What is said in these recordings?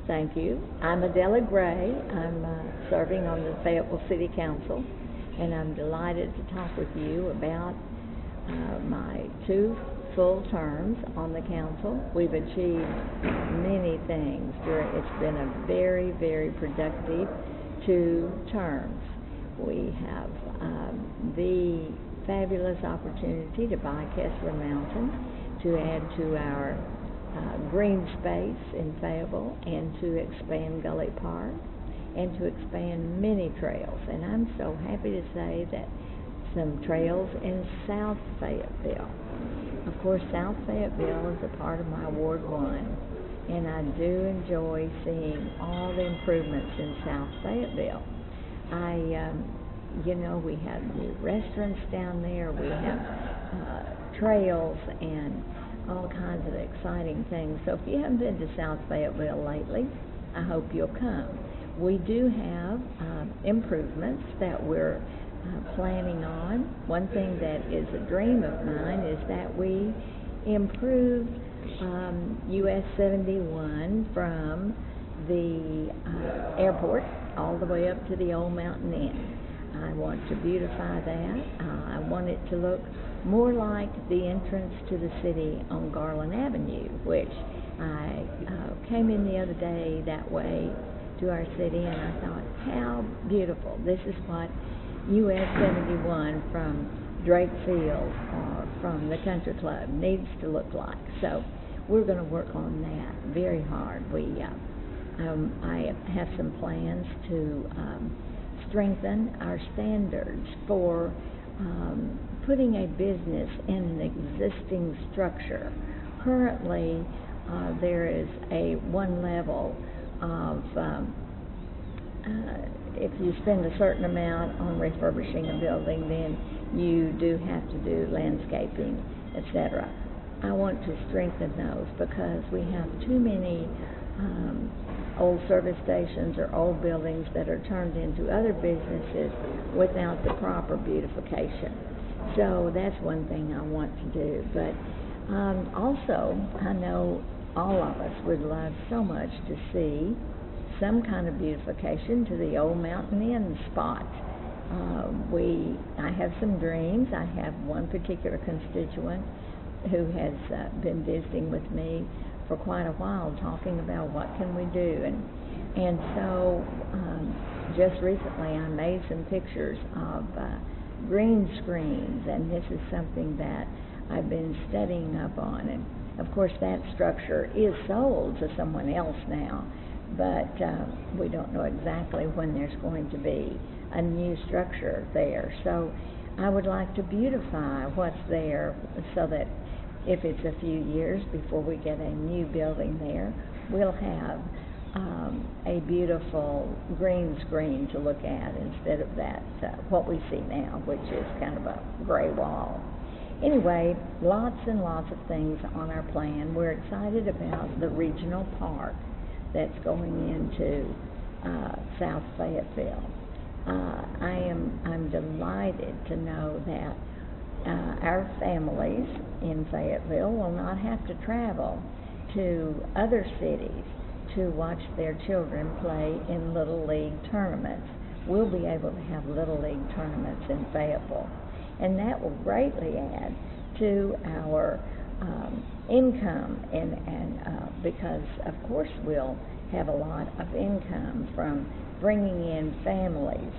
Thank you. I'm Adella Gray. I'm serving on the Fayetteville City Council, and I'm delighted to talk with you about my 2 full terms on the council. We've achieved many things. It's been a very, very productive 2 terms. We have the fabulous opportunity to buy Kessler Mountain, to add to our green space in Fayetteville, and to expand Gully Park, and to expand many trails. And I'm so happy to say that some trails in South Fayetteville. Of course, South Fayetteville is a part of my Ward 1, and I do enjoy seeing all the improvements in South Fayetteville. We have new restaurants down there. We have trails and all kinds of exciting things. So if you haven't been to South Fayetteville lately, I hope you'll come. We do have improvements that we're planning on. One thing that is a dream of mine is that we improve US 71 from the airport all the way up to the Old Mountain Inn. I want to beautify that. I want it to look more like the entrance to the city on Garland Avenue, which I came in the other day that way to our city, and I thought, how beautiful. This is what US 71 from Drake Field or from the Country Club needs to look like. So we're going to work on that very hard. I have some plans to strengthen our standards for putting a business in an existing structure. Currently, there is a 1 level of, if you spend a certain amount on refurbishing a building, then you do have to do landscaping, etc. I want to strengthen those because we have too many old service stations or old buildings that are turned into other businesses without the proper beautification. So that's one thing I want to do. But also, I know all of us would love so much to see some kind of beautification to the Old Mountain Inn spot. I have some dreams. I have one particular constituent who has been visiting with me for quite a while, talking about what can we do, and so just recently I made some pictures of green screens, and this is something that I've been studying up on. And of course that structure is sold to someone else now, but we don't know exactly when there's going to be a new structure there. So I would like to beautify what's there so that if it's a few years before we get a new building there, we'll have a beautiful green screen to look at instead of that, what we see now, which is kind of a gray wall. Anyway, lots and lots of things on our plan. We're excited about the regional park that's going into South Fayetteville. I'm delighted to know that our families in Fayetteville will not have to travel to other cities to watch their children play in Little League tournaments. We'll be able to have Little League tournaments in Fayetteville, and that will greatly add to our income, and because of course we'll have a lot of income from bringing in families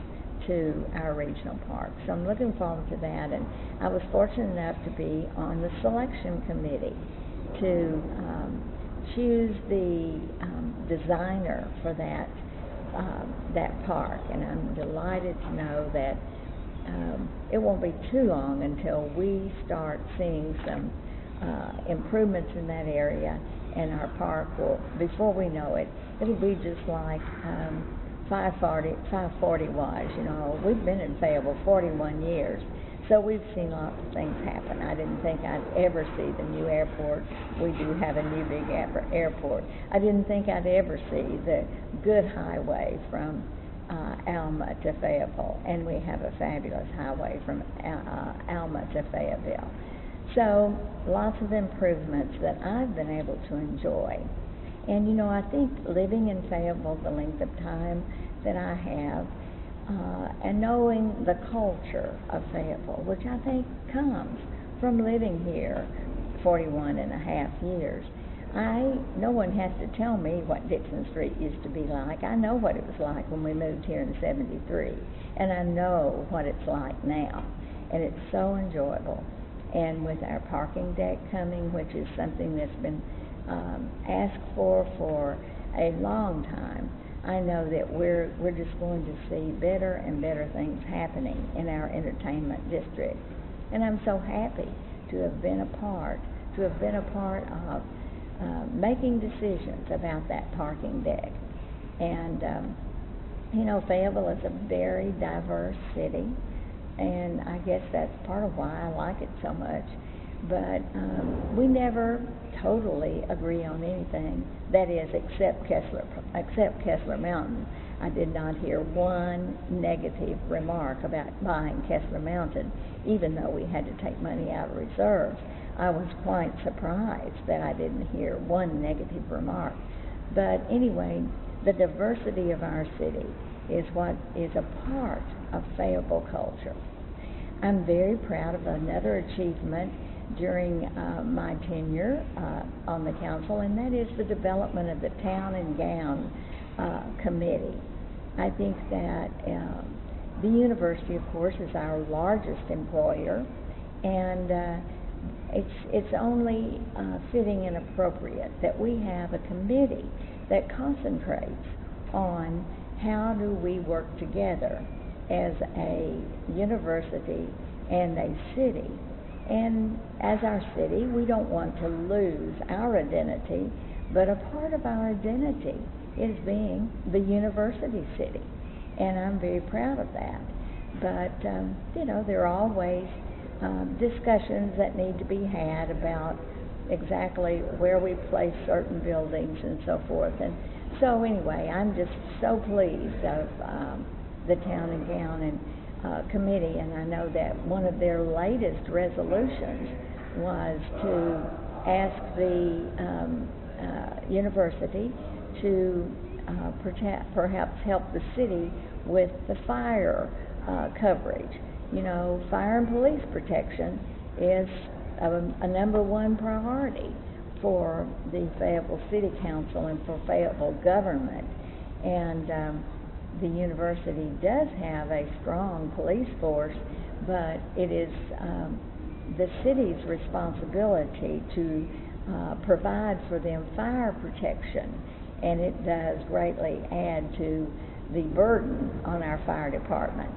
to our regional park. So I'm looking forward to that, and I was fortunate enough to be on the selection committee to choose the designer for that park, and I'm delighted to know that it won't be too long until we start seeing some improvements in that area, and our park will, before we know it, it'll be just like 540 was. We've been in Fayetteville 41 years, so we've seen lots of things happen. I didn't think I'd ever see the new airport. We do have a new big airport. I didn't think I'd ever see the good highway from Alma to Fayetteville, and we have a fabulous highway from Alma to Fayetteville. So lots of improvements that I've been able to enjoy. And, I think living in Fayetteville the length of time that I have, and knowing the culture of Fayetteville, which I think comes from living here 41 and a half years, no one has to tell me what Dixon Street used to be like. I know what it was like when we moved here in '73, and I know what it's like now, and it's so enjoyable. And with our parking deck coming, which is something that's been asked for a long time, I know that we're just going to see better and better things happening in our entertainment district. And I'm so happy to have been a part of making decisions about that parking deck. And, Fayetteville is a very diverse city, and I guess that's part of why I like it so much. But we never totally agree on anything, that is, except Kessler Mountain. I did not hear one negative remark about buying Kessler Mountain, even though we had to take money out of reserves. I was quite surprised that I didn't hear one negative remark. But anyway, the diversity of our city is what is a part of Fayetteville culture. I'm very proud of another achievement during my tenure on the council, and that is the development of the Town and Gown Committee. I think that the university, of course, is our largest employer, and it's only fitting and appropriate that we have a committee that concentrates on how do we work together as a university and a city. And as our city, we don't want to lose our identity, but a part of our identity is being the university city, and I'm very proud of that. But, there are always discussions that need to be had about exactly where we place certain buildings and so forth. And so anyway, I'm just so pleased of the Town and Gown and committee, and I know that one of their latest resolutions was to ask the university to perhaps help the city with the fire coverage. Fire and police protection is a number one priority for the Fayetteville City Council and for Fayetteville government. And the university does have a strong police force, but it is the city's responsibility to provide for them fire protection, and it does greatly add to the burden on our fire department.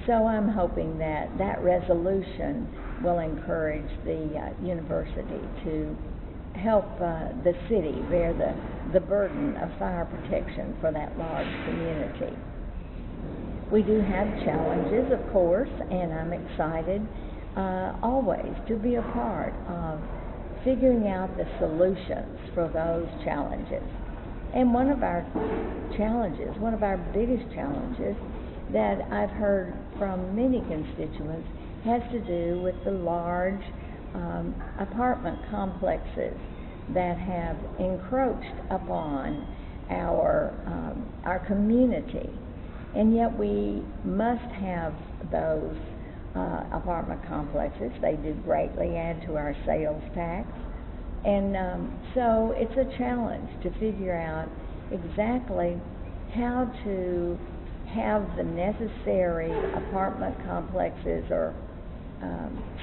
So I'm hoping that that resolution will encourage the university to help the city bear the burden of fire protection for that large community. We do have challenges, of course, and I'm excited always to be a part of figuring out the solutions for those challenges. And one of our biggest challenges that I've heard from many constituents has to do with the large apartment complexes that have encroached upon our community. And yet we must have those apartment complexes. They do greatly add to our sales tax. And so it's a challenge to figure out exactly how to have the necessary apartment complexes, or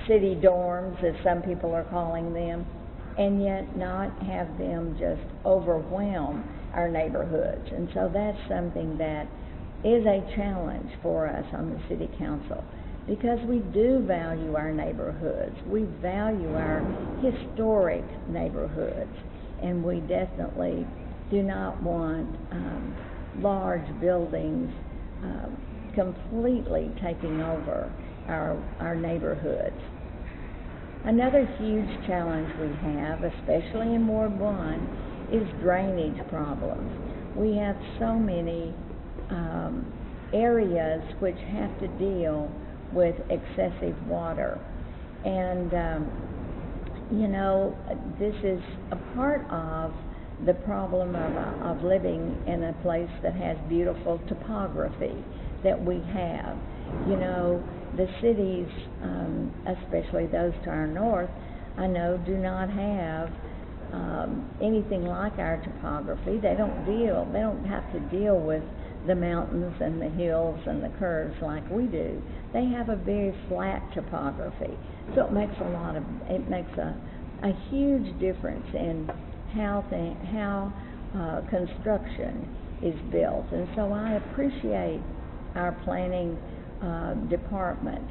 city dorms, as some people are calling them, and yet not have them just overwhelm our neighborhoods. And so that's something that is a challenge for us on the City Council, because we do value our neighborhoods. We value our historic neighborhoods, and we definitely do not want large buildings completely taking over our neighborhoods. Another huge challenge we have, especially in Ward 1, is drainage problems. We have so many areas which have to deal with excessive water. And, this is a part of the problem of living in a place that has beautiful topography that we have. You know, the cities, especially those to our north, I know do not have anything like our topography. They don't have to deal with the mountains and the hills and the curves like we do. They have a very flat topography. So it makes a huge difference in how construction is built. And so I appreciate our planning department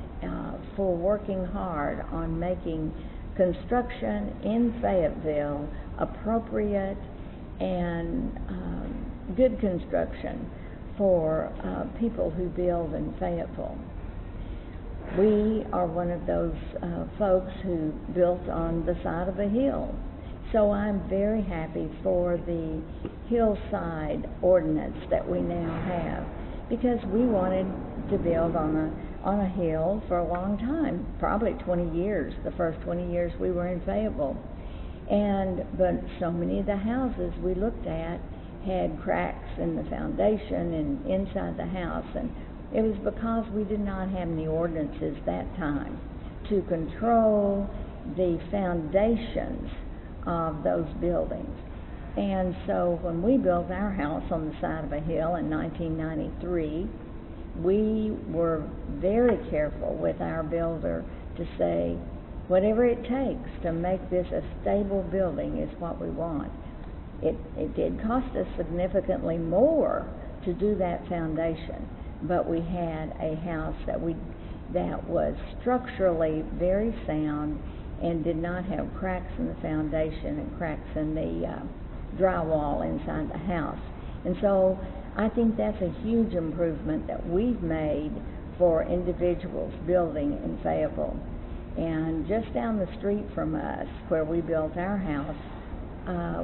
for working hard on making construction in Fayetteville appropriate and good construction for people who build in Fayetteville. We are one of those folks who built on the side of a hill. So I'm very happy for the hillside ordinance that we now have, because we wanted to build on a hill for a long time, probably 20 years, the first 20 years we were in Fayetteville. But so many of the houses we looked at had cracks in the foundation and inside the house, and it was because we did not have any ordinances that time to control the foundations of those buildings. And so when we built our house on the side of a hill in 1993, we were very careful with our builder to say, whatever it takes to make this a stable building is what we want. It did cost us significantly more to do that foundation, but we had a house that was structurally very sound and did not have cracks in the foundation and cracks in the drywall inside the house. And so I think that's a huge improvement that we've made for individuals building in Fayetteville. And just down the street from us, where we built our house,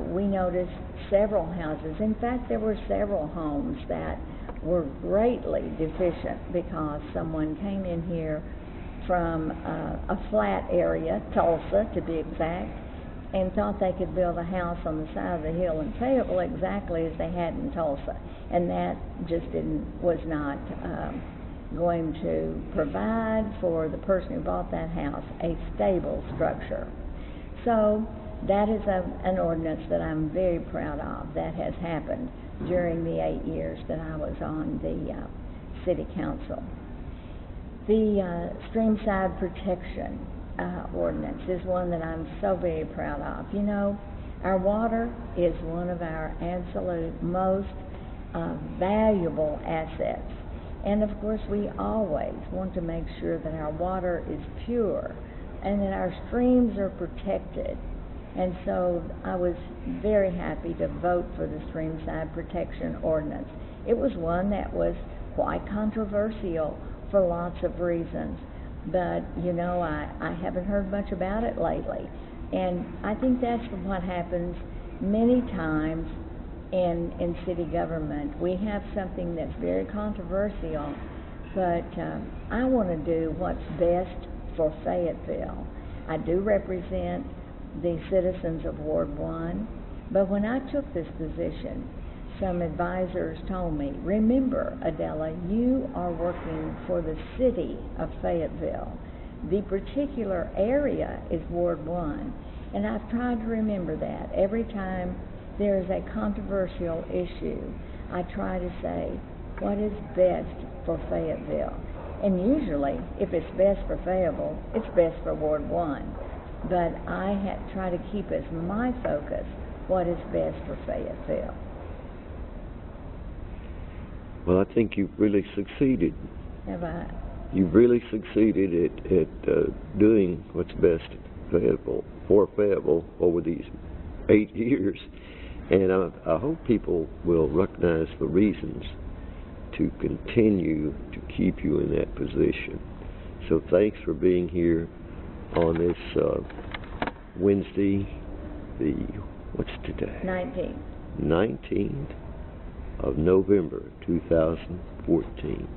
we noticed several houses. In fact, there were several homes that were greatly deficient because someone came in here from a flat area, Tulsa to be exact, and thought they could build a house on the side of the hill in Fayetteville exactly as they had in Tulsa. And that just was not going to provide for the person who bought that house a stable structure. So that is an ordinance that I'm very proud of that has happened during the 8 years that I was on the city council. The streamside protection ordinance is one that I'm so very proud of. You know, our water is one of our absolute most valuable assets. And of course, we always want to make sure that our water is pure and that our streams are protected. And so I was very happy to vote for the streamside protection ordinance. It was one that was quite controversial for lots of reasons. But, you know, I haven't heard much about it lately. And I think that's what happens many times in city government. We have something that's very controversial, but I want to do what's best for Fayetteville. I do represent the citizens of Ward 1, but when I took this position, some advisors told me, remember, Adella, you are working for the city of Fayetteville. The particular area is Ward 1, and I've tried to remember that. Every time there is a controversial issue, I try to say, what is best for Fayetteville? And usually, if it's best for Fayetteville, it's best for Ward 1. But I try to keep as my focus what is best for Fayetteville. Well, I think you've really succeeded. Have I? You've really succeeded at doing what's best for Fayetteville over these 8 years. And I hope people will recognize the reasons to continue to keep you in that position. So thanks for being here on this Wednesday, what's today? 19th. 19th of November 2014.